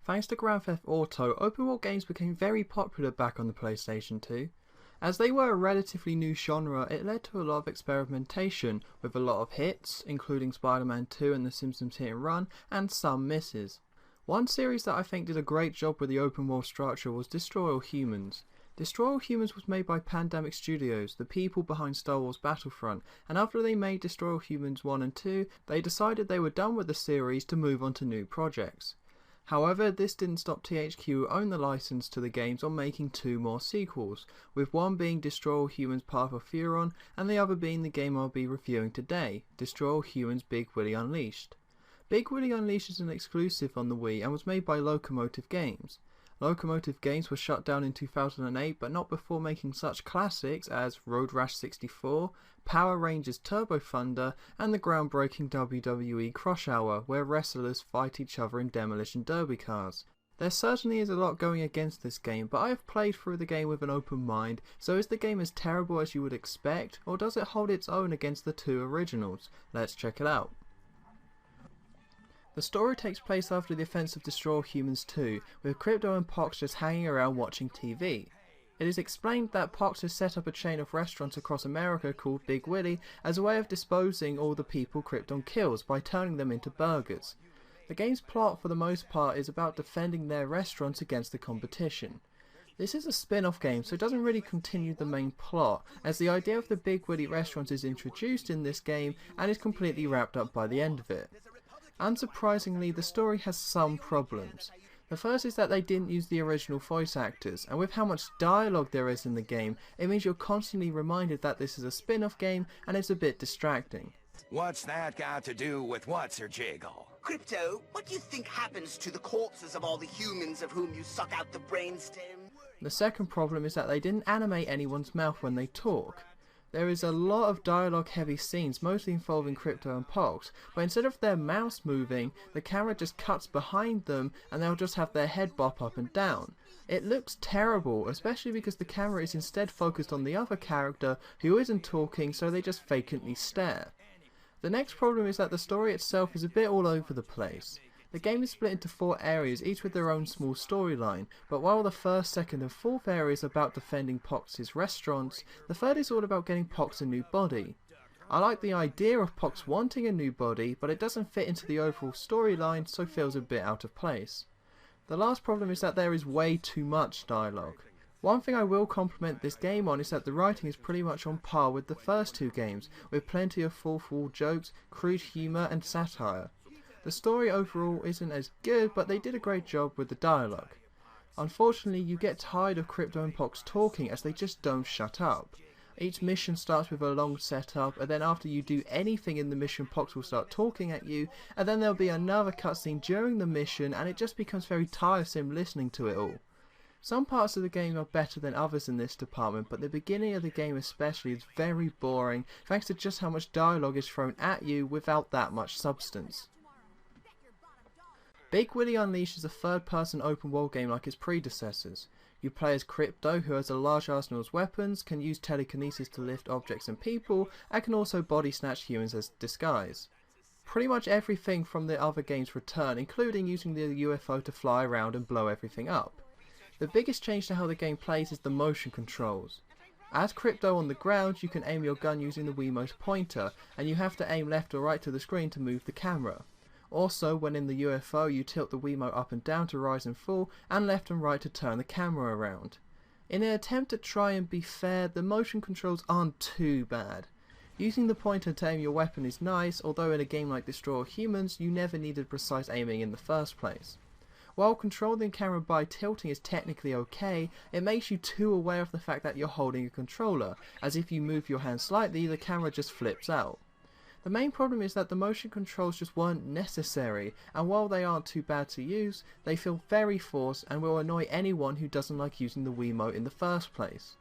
Thanks to Grand Theft Auto, open world games became very popular back on the PlayStation 2. As they were a relatively new genre, it led to a lot of experimentation, with a lot of hits, including Spider-Man 2 and The Simpsons Hit and Run, and some misses. One series that I think did a great job with the open world structure was Destroy All Humans. Destroy All Humans was made by Pandemic Studios, the people behind Star Wars Battlefront, and after they made Destroy All Humans 1 and 2, they decided they were done with the series to move on to new projects. However, this didn't stop THQ, who owned the license to the games, on making two more sequels, with one being Destroy All Humans Path of Furon and the other being the game I'll be reviewing today, Destroy All Humans Big Willy Unleashed. Big Willy Unleashed is an exclusive on the Wii and was made by Locomotive Games. Locomotive Games was shut down in 2008, but not before making such classics as Road Rash 64, Power Rangers Turbo Thunder, and the groundbreaking WWE Crush Hour, where wrestlers fight each other in demolition derby cars. There certainly is a lot going against this game, but I have played through the game with an open mind, so is the game as terrible as you would expect, or does it hold its own against the two originals? Let's check it out. The story takes place after the events of Destroy All Humans 2, with Crypto and Pox just hanging around watching TV. It is explained that Pox has set up a chain of restaurants across America called Big Willy as a way of disposing all the people Krypton kills by turning them into burgers. The game's plot for the most part is about defending their restaurants against the competition. This is a spin-off game, so it doesn't really continue the main plot, as the idea of the Big Willy restaurants is introduced in this game and is completely wrapped up by the end of it. Unsurprisingly, the story has some problems. The first is that they didn't use the original voice actors, and with how much dialogue there is in the game, it means you're constantly reminded that this is a spin-off game and it's a bit distracting. What's that got to do with what's her jiggle? Crypto, what do you think happens to the corpses of all the humans of whom you suck out the brainstem? The second problem is that they didn't animate anyone's mouth when they talk. There is a lot of dialogue heavy scenes, mostly involving Crypto and Pox, but instead of their mouths moving, the camera just cuts behind them and they'll just have their head bop up and down. It looks terrible, especially because the camera is instead focused on the other character who isn't talking, so they just vacantly stare. The next problem is that the story itself is a bit all over the place. The game is split into 4 areas, each with their own small storyline, but while the first, second and fourth areas are about defending Pox's restaurants, the third is all about getting Pox a new body. I like the idea of Pox wanting a new body, but it doesn't fit into the overall storyline, so feels a bit out of place. The last problem is that there is way too much dialogue. One thing I will compliment this game on is that the writing is pretty much on par with the first 2 games, with plenty of fourth-wall jokes, crude humour and satire. The story overall isn't as good, but they did a great job with the dialogue. Unfortunately, you get tired of Crypto and Pox talking as they just don't shut up. Each mission starts with a long setup, and then after you do anything in the mission, Pox will start talking at you, and then there'll be another cutscene during the mission, and it just becomes very tiresome listening to it all. Some parts of the game are better than others in this department, but the beginning of the game especially is very boring, thanks to just how much dialogue is thrown at you without that much substance. Big Willy Unleashed is a third-person open-world game like its predecessors. You play as Crypto, who has a large arsenal of weapons, can use telekinesis to lift objects and people, and can also body snatch humans as disguise. Pretty much everything from the other games return, including using the UFO to fly around and blow everything up. The biggest change to how the game plays is the motion controls. As Crypto on the ground, you can aim your gun using the Wiimote pointer, and you have to aim left or right to the screen to move the camera. Also, when in the UFO, you tilt the Wiimote up and down to rise and fall, and left and right to turn the camera around. In an attempt to try and be fair, the motion controls aren't too bad. Using the pointer to aim your weapon is nice, although in a game like Destroy All Humans, you never needed precise aiming in the first place. While controlling the camera by tilting is technically okay, it makes you too aware of the fact that you're holding a controller, as if you move your hand slightly, the camera just flips out. The main problem is that the motion controls just weren't necessary, and while they aren't too bad to use, they feel very forced and will annoy anyone who doesn't like using the Wiimote in the first place.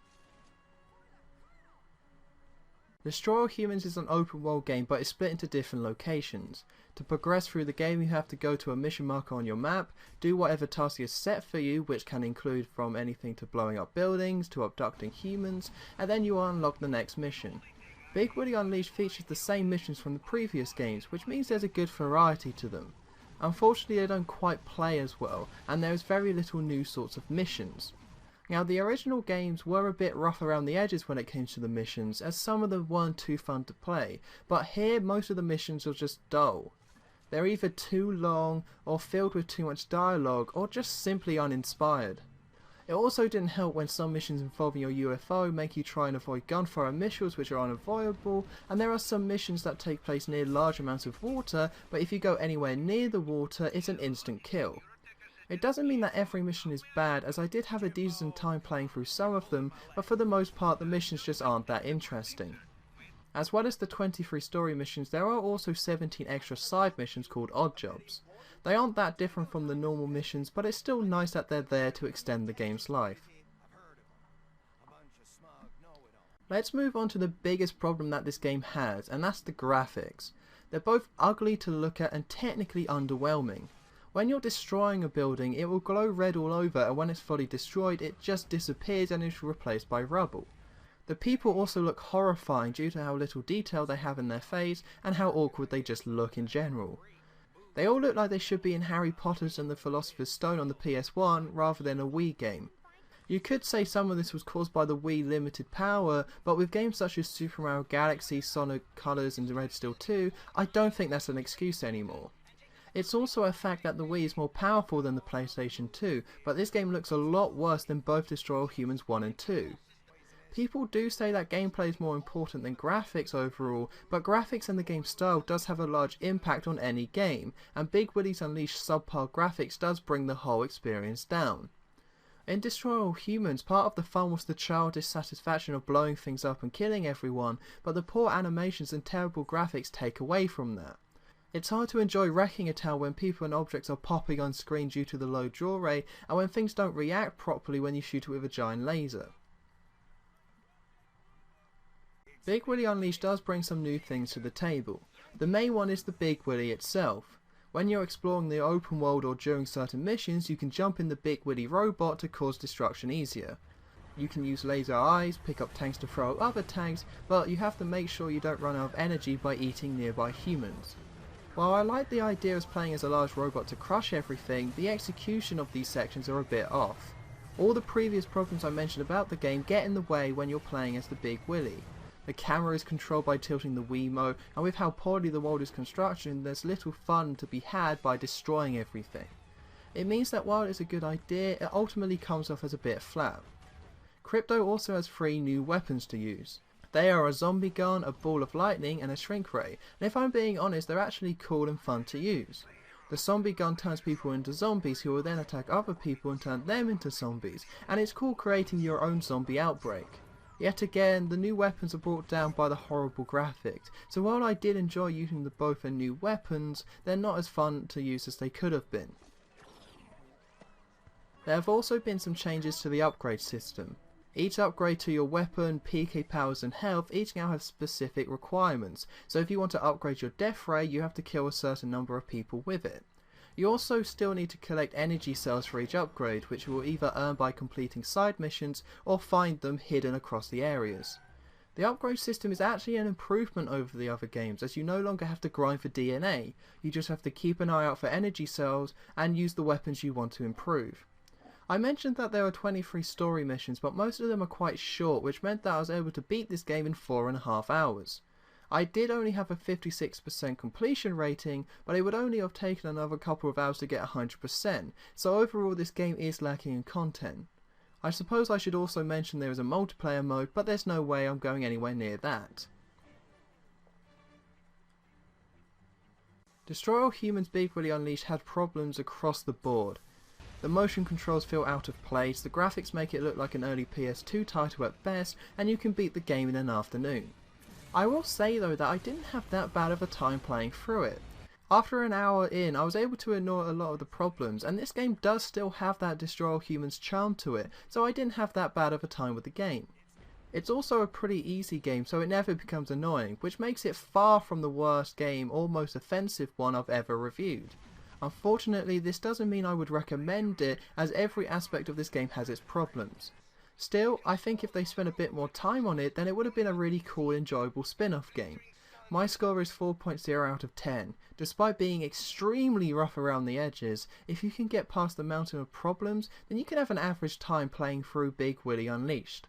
Destroy All Humans is an open world game, but it's split into different locations. To progress through the game, you have to go to a mission marker on your map, do whatever task is set for you, which can include from anything to blowing up buildings to abducting humans, and then you unlock the next mission. Big Willy Unleashed features the same missions from the previous games, which means there's a good variety to them. Unfortunately they don't quite play as well, and there is very little new sorts of missions. Now the original games were a bit rough around the edges when it came to the missions, as some of them weren't too fun to play, but here most of the missions are just dull. They're either too long, or filled with too much dialogue, or just simply uninspired. It also didn't help when some missions involving your UFO make you try and avoid gunfire missiles which are unavoidable, and there are some missions that take place near large amounts of water, but if you go anywhere near the water it's an instant kill. It doesn't mean that every mission is bad, as I did have a decent time playing through some of them, but for the most part the missions just aren't that interesting. As well as the 23 story missions, there are also 17 extra side missions called odd jobs. They aren't that different from the normal missions, but it's still nice that they're there to extend the game's life. Let's move on to the biggest problem that this game has, and that's the graphics. They're both ugly to look at and technically underwhelming. When you're destroying a building, it will glow red all over, and when it's fully destroyed it just disappears and is replaced by rubble. The people also look horrifying due to how little detail they have in their face and how awkward they just look in general. They all look like they should be in Harry Potter's and the Philosopher's Stone on the PS1 rather than a Wii game. You could say some of this was caused by the Wii limited power, but with games such as Super Mario Galaxy, Sonic Colors and Red Steel 2, I don't think that's an excuse anymore. It's also a fact that the Wii is more powerful than the PlayStation 2, but this game looks a lot worse than both Destroy All Humans 1 and 2. People do say that gameplay is more important than graphics overall, but graphics and the game's style does have a large impact on any game, and Big Willy's Unleashed subpar graphics does bring the whole experience down. In Destroy All Humans, part of the fun was the childish satisfaction of blowing things up and killing everyone, but the poor animations and terrible graphics take away from that. It's hard to enjoy wrecking a town when people and objects are popping on screen due to the low draw rate, and when things don't react properly when you shoot it with a giant laser. Big Willy Unleashed does bring some new things to the table. The main one is the Big Willy itself. When you're exploring the open world or during certain missions, you can jump in the Big Willy robot to cause destruction easier. You can use laser eyes, pick up tanks to throw at other tanks, but you have to make sure you don't run out of energy by eating nearby humans. While I like the idea of playing as a large robot to crush everything, the execution of these sections are a bit off. All the previous problems I mentioned about the game get in the way when you're playing as the Big Willy. The camera is controlled by tilting the Wiimote, and with how poorly the world is constructed, there's little fun to be had by destroying everything. It means that while it's a good idea, it ultimately comes off as a bit flat. Crypto also has 3 new weapons to use. They are a zombie gun, a ball of lightning and a shrink ray, and if I'm being honest, they're actually cool and fun to use. The zombie gun turns people into zombies who will then attack other people and turn them into zombies, and it's cool creating your own zombie outbreak. Yet again, the new weapons are brought down by the horrible graphics, so while I did enjoy using the both and new weapons, they're not as fun to use as they could have been. There have also been some changes to the upgrade system. Each upgrade to your weapon, PK powers and health each now have specific requirements, so if you want to upgrade your death ray you have to kill a certain number of people with it. You also still need to collect energy cells for each upgrade, which you will either earn by completing side missions or find them hidden across the areas. The upgrade system is actually an improvement over the other games, as you no longer have to grind for DNA, you just have to keep an eye out for energy cells and use the weapons you want to improve. I mentioned that there are 23 story missions, but most of them are quite short, which meant that I was able to beat this game in 4.5 hours. I did only have a 56% completion rating, but it would only have taken another couple of hours to get 100%, so overall this game is lacking in content. I suppose I should also mention there is a multiplayer mode, but there's no way I'm going anywhere near that. Destroy All Humans Big Willy Unleashed had problems across the board. The motion controls feel out of place, the graphics make it look like an early PS2 title at best, and you can beat the game in an afternoon. I will say though that I didn't have that bad of a time playing through it. After an hour in, I was able to ignore a lot of the problems, and this game does still have that Destroy All Humans charm to it, so I didn't have that bad of a time with the game. It's also a pretty easy game, so it never becomes annoying, which makes it far from the worst game or most offensive one I've ever reviewed. Unfortunately, this doesn't mean I would recommend it, as every aspect of this game has its problems. Still, I think if they spent a bit more time on it, then it would have been a really cool, enjoyable spin-off game. My score is 4.0 out of 10. Despite being extremely rough around the edges, if you can get past the mountain of problems, then you can have an average time playing through Big Willy Unleashed.